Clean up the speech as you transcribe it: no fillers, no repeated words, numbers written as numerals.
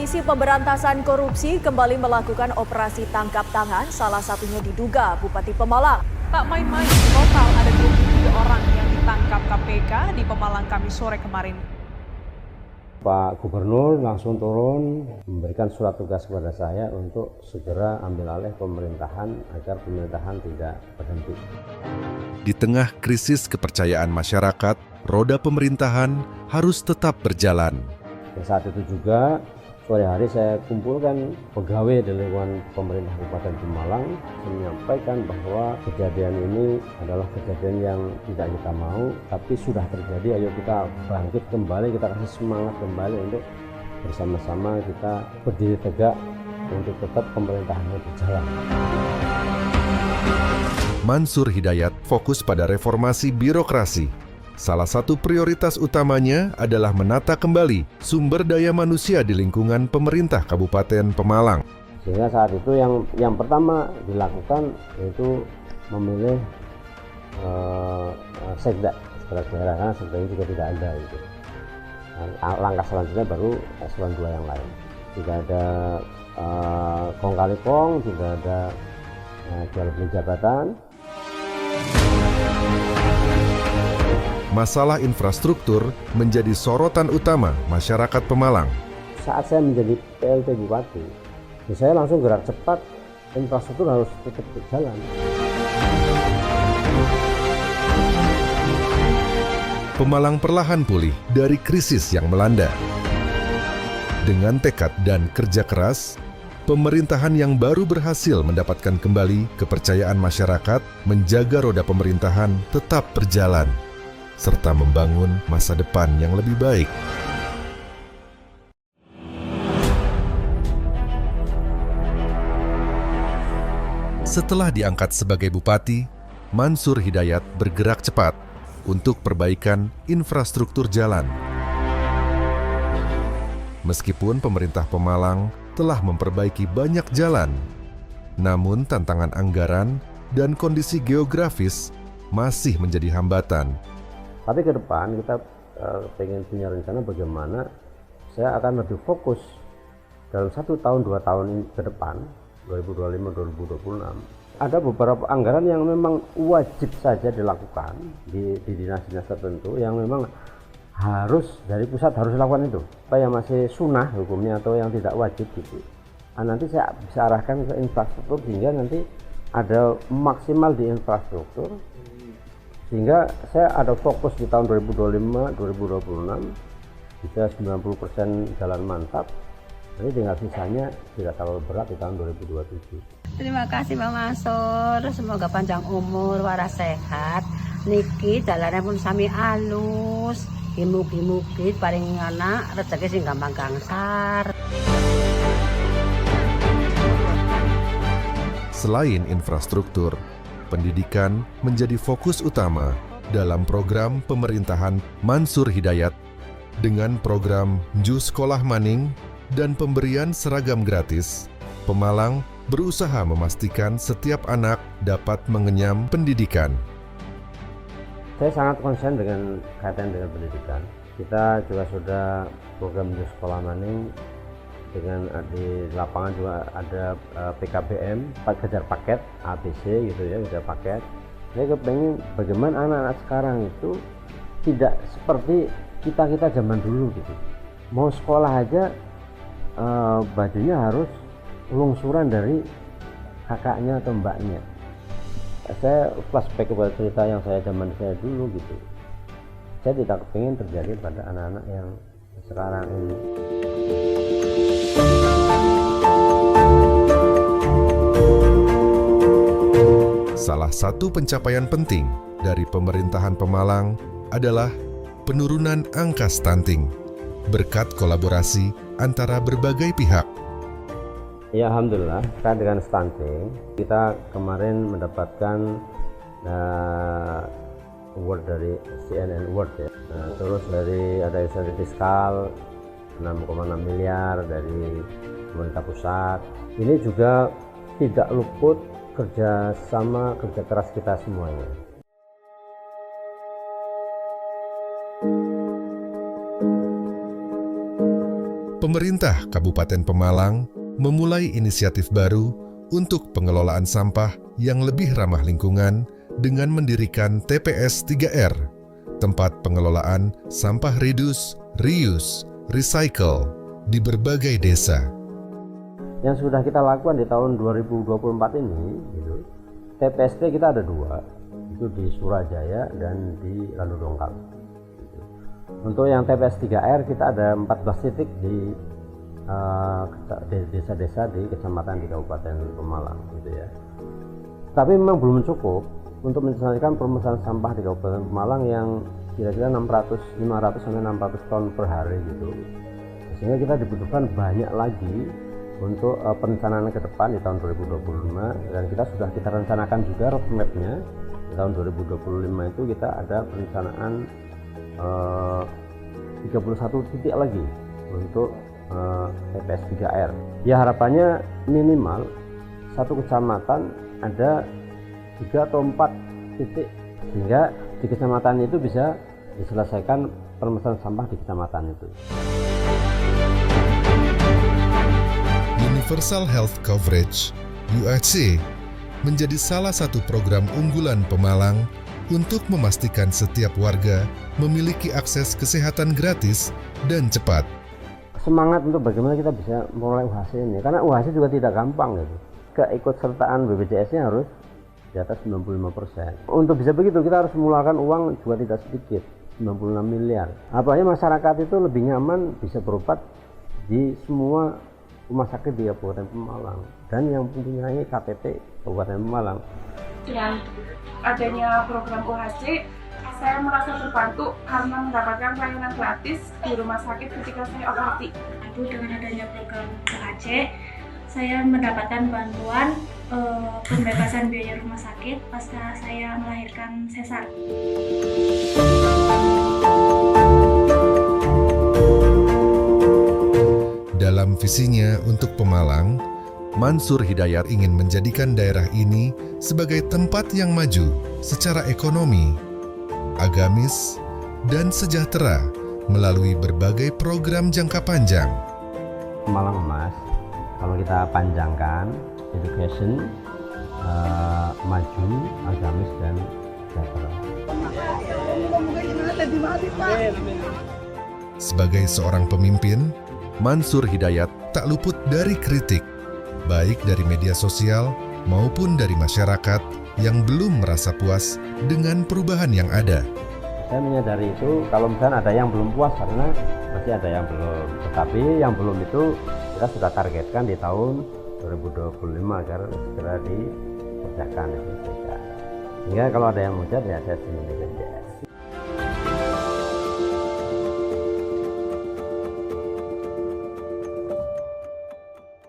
Komisi Pemberantasan Korupsi kembali melakukan operasi tangkap tangan, salah satunya diduga Bupati Pemalang. Tak main-main, total ada 23 orang yang ditangkap KPK di Pemalang Kamis sore kemarin. Pak Gubernur langsung turun memberikan surat tugas kepada saya untuk segera ambil alih pemerintahan agar pemerintahan tidak berhenti. Di tengah krisis kepercayaan masyarakat, roda pemerintahan harus tetap berjalan. Saat itu juga sore hari saya kumpulkan pegawai di lingkungan pemerintah Kabupaten Pemalang, menyampaikan bahwa kejadian ini adalah kejadian yang tidak kita mau, tapi sudah terjadi. Ayo kita bangkit kembali, kita kasih semangat kembali untuk bersama-sama kita berdiri tegak untuk tetap pemerintahannya berjalan. Mansur Hidayat fokus pada reformasi birokrasi. Salah satu prioritas utamanya adalah menata kembali sumber daya manusia di lingkungan pemerintah Kabupaten Pemalang. Sehingga saat itu yang pertama dilakukan yaitu memilih sekda kepala daerah, karena sekda ini juga tidak ada gitu. Nah, langkah selanjutnya baru eselon 2 yang lain. Tidak ada kong kali kong, tidak ada jual beli jabatan. Masalah infrastruktur menjadi sorotan utama masyarakat Pemalang. Saat saya menjadi PLT Bupati, saya langsung gerak cepat, infrastruktur harus tetap berjalan. Pemalang perlahan pulih dari krisis yang melanda. Dengan tekad dan kerja keras, pemerintahan yang baru berhasil mendapatkan kembali kepercayaan masyarakat menjaga roda pemerintahan tetap berjalan, serta membangun masa depan yang lebih baik. Setelah diangkat sebagai bupati, Mansur Hidayat bergerak cepat untuk perbaikan infrastruktur jalan. Meskipun pemerintah Pemalang telah memperbaiki banyak jalan, namun tantangan anggaran dan kondisi geografis masih menjadi hambatan. Tapi ke depan kita pengen punya rencana bagaimana saya akan lebih fokus dalam 1 tahun 2 tahun ke depan, 2025-2026. Ada beberapa anggaran yang memang wajib saja dilakukan di dinas-dinas tertentu yang memang harus dari pusat harus dilakukan itu. Apa yang masih sunnah hukumnya atau yang tidak wajib gitu. Nah, nanti saya bisa arahkan ke infrastruktur sehingga nanti ada maksimal di infrastruktur. Sehingga saya ada fokus di tahun 2025-2026 bisa 90% jalan mantap. Jadi tinggal sisanya tidak terlalu berat di tahun 2027. Terima kasih Pak Mansur, semoga panjang umur, waras sehat. Niki jalannya pun sami alus, mugi-mugi paling anak rezeki sing gampang gangsar. Selain infrastruktur, pendidikan menjadi fokus utama dalam program pemerintahan Mansur Hidayat dengan program Ju Sekolah Maning dan pemberian seragam gratis. Pemalang berusaha memastikan setiap anak dapat mengenyam pendidikan. Saya sangat konsen dengan kaitan dengan pendidikan. Kita juga sudah program Ju Sekolah Maning dengan di lapangan juga ada PKBM, kejar paket ABC gitu ya, kejar paket. Saya kepengen bagaimana anak-anak sekarang itu tidak seperti kita zaman dulu gitu. Mau sekolah aja bajunya harus lungsuran dari kakaknya atau mbaknya. Saya flashback kepada cerita yang zaman saya dulu gitu. Saya tidak kepengen terjadi pada anak-anak yang sekarang ini. Salah satu pencapaian penting dari pemerintahan Pemalang adalah penurunan angka stunting berkat kolaborasi antara berbagai pihak. Ya alhamdulillah, terkait dengan stunting, kita kemarin mendapatkan award dari CNN Award ya. Terus dari ada insentif fiskal 6,6 miliar dari pemerintah pusat. Ini juga tidak luput kerja keras kita semuanya. pemerintah Kabupaten Pemalang memulai inisiatif baru untuk pengelolaan sampah yang lebih ramah lingkungan dengan mendirikan TPS 3R, tempat pengelolaan sampah reduce, reuse, recycle di berbagai desa. Yang sudah kita lakukan di tahun 2024 ini, gitu, TPST kita ada 2, itu di Surajaya dan di Randu Dongkal. Gitu. Untuk yang TPS 3R kita ada 14 titik di desa-desa di kecamatan di Kabupaten Pemalang, gitu ya. Tapi memang belum cukup untuk menyelesaikan permasalahan sampah di Kabupaten Pemalang yang kira-kira 500 sampai 600 ton per hari gitu. Sehingga kita dibutuhkan banyak lagi untuk perencanaan ke depan di tahun 2025, dan kita rencanakan juga roadmap-nya di tahun 2025 itu kita ada perencanaan 31 titik lagi untuk TPS 3R. Ya harapannya minimal satu kecamatan ada 3 atau 4 titik, sehingga di kecamatan itu bisa diselesaikan permasalahan sampah di kecamatan itu. Universal Health Coverage (UHC) menjadi salah satu program unggulan Pemalang untuk memastikan setiap warga memiliki akses kesehatan gratis dan cepat. Semangat untuk bagaimana kita bisa mulai UHC ini, karena UHC juga tidak gampang gitu. Keikutsertaan BPJS-nya harus di atas 95%. Untuk bisa begitu kita harus mengeluarkan uang juga tidak sedikit, 96 miliar. Apalagi masyarakat itu lebih nyaman bisa berobat di semua rumah sakit di Kabupaten Pemalang dan yang mempunyai KTP Kabupaten Pemalang. Dengan adanya program UHC, saya merasa terbantu karena mendapatkan pelayanan gratis di rumah sakit ketika saya operasi. Dengan adanya program UHC, saya mendapatkan bantuan pembebasan biaya rumah sakit pasca saya melahirkan sesar. Dalam visinya untuk Pemalang, Mansur Hidayat ingin menjadikan daerah ini sebagai tempat yang maju secara ekonomi, agamis, dan sejahtera melalui berbagai program jangka panjang. Pemalang Emas, kalau kita panjangkan, education, maju, agamis, dan sejahtera. Sebagai seorang pemimpin, Mansur Hidayat tak luput dari kritik, baik dari media sosial maupun dari masyarakat yang belum merasa puas dengan perubahan yang ada. Saya menyadari itu, kalau misalnya ada yang belum puas karena masih ada yang belum. Tetapi yang belum itu kita sudah targetkan di tahun 2025 agar segera dikerjakan. Sehingga kalau ada yang menghujat ya saya sendiri saja.